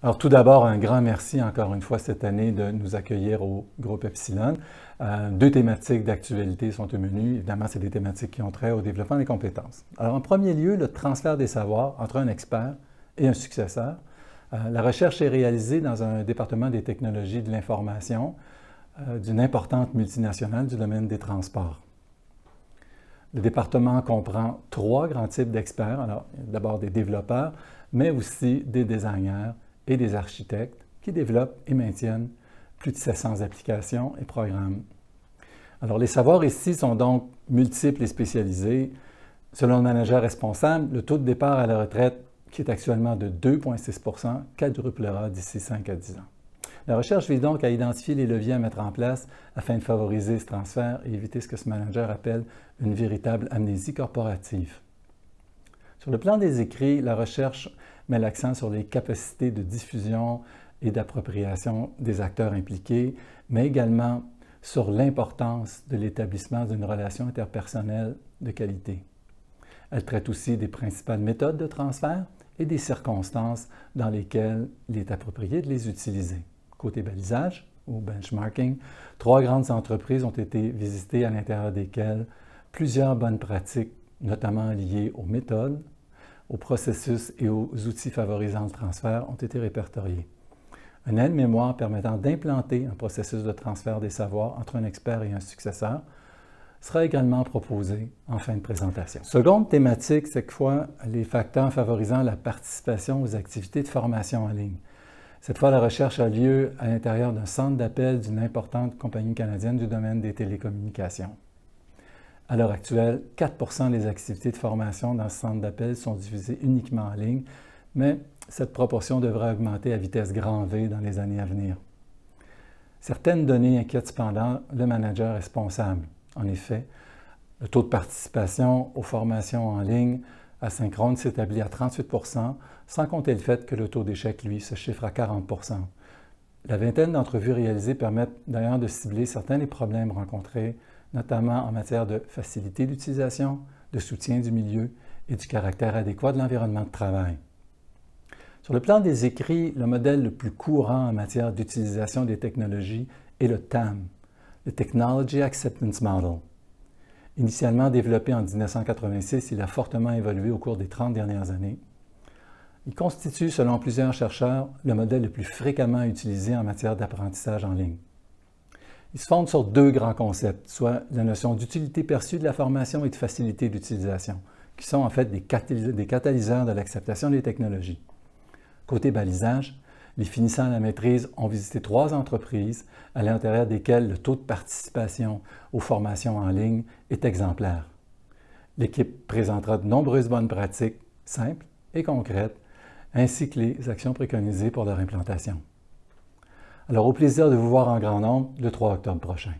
Alors tout d'abord, un grand merci encore une fois cette année de nous accueillir au groupe Epsilon. Deux thématiques d'actualité sont au menu. Évidemment, c'est des thématiques qui ont trait au développement des compétences. Alors en premier lieu, le transfert des savoirs entre un expert et un successeur. La recherche est réalisée dans un département des technologies de l'information d'une importante multinationale du domaine des transports. Le département comprend trois grands types d'experts. Alors, d'abord des développeurs, mais aussi des designers et des architectes qui développent et maintiennent plus de 700 applications et programmes. Alors, les savoirs ici sont donc multiples et spécialisés. Selon le manager responsable, le taux de départ à la retraite, qui est actuellement de 2,6 %, quadruplera d'ici 5 à 10 ans. La recherche vise donc à identifier les leviers à mettre en place afin de favoriser ce transfert et éviter ce que ce manager appelle une véritable amnésie corporative. Sur le plan des écrits, la recherche met l'accent sur les capacités de diffusion et d'appropriation des acteurs impliqués, mais également sur l'importance de l'établissement d'une relation interpersonnelle de qualité. Elle traite aussi des principales méthodes de transfert et des circonstances dans lesquelles il est approprié de les utiliser. Côté balisage ou benchmarking, 3 grandes entreprises ont été visitées à l'intérieur desquelles plusieurs bonnes pratiques, notamment liées aux méthodes, aux processus et aux outils favorisant le transfert, ont été répertoriés. Un aide-mémoire permettant d'implanter un processus de transfert des savoirs entre un expert et un successeur sera également proposé en fin de présentation. Seconde thématique, cette fois, les facteurs favorisant la participation aux activités de formation en ligne. Cette fois, la recherche a lieu à l'intérieur d'un centre d'appel d'une importante compagnie canadienne du domaine des télécommunications. À l'heure actuelle, 4 % des activités de formation dans ce centre d'appel sont diffusées uniquement en ligne, mais cette proportion devrait augmenter à vitesse grand V dans les années à venir. Certaines données inquiètent cependant le manager responsable. En effet, le taux de participation aux formations en ligne asynchrone s'établit à 38 %, sans compter le fait que le taux d'échec, lui, se chiffre à 40 %. La vingtaine d'entrevues réalisées permettent d'ailleurs de cibler certains des problèmes rencontrés, notamment en matière de facilité d'utilisation, de soutien du milieu et du caractère adéquat de l'environnement de travail. Sur le plan des écrits, le modèle le plus courant en matière d'utilisation des technologies est le TAM, le Technology Acceptance Model. Initialement développé en 1986, il a fortement évolué au cours des 30 dernières années. Il constitue, selon plusieurs chercheurs, le modèle le plus fréquemment utilisé en matière d'apprentissage en ligne. Il se fonde sur 2 grands concepts, soit la notion d'utilité perçue de la formation et de facilité d'utilisation, qui sont en fait des catalyseurs de l'acceptation des technologies. Côté balisage, les finissants à la maîtrise ont visité 3 entreprises à l'intérieur desquelles le taux de participation aux formations en ligne est exemplaire. L'équipe présentera de nombreuses bonnes pratiques simples et concrètes, ainsi que les actions préconisées pour leur implantation. Alors, au plaisir de vous voir en grand nombre le 3 octobre prochain.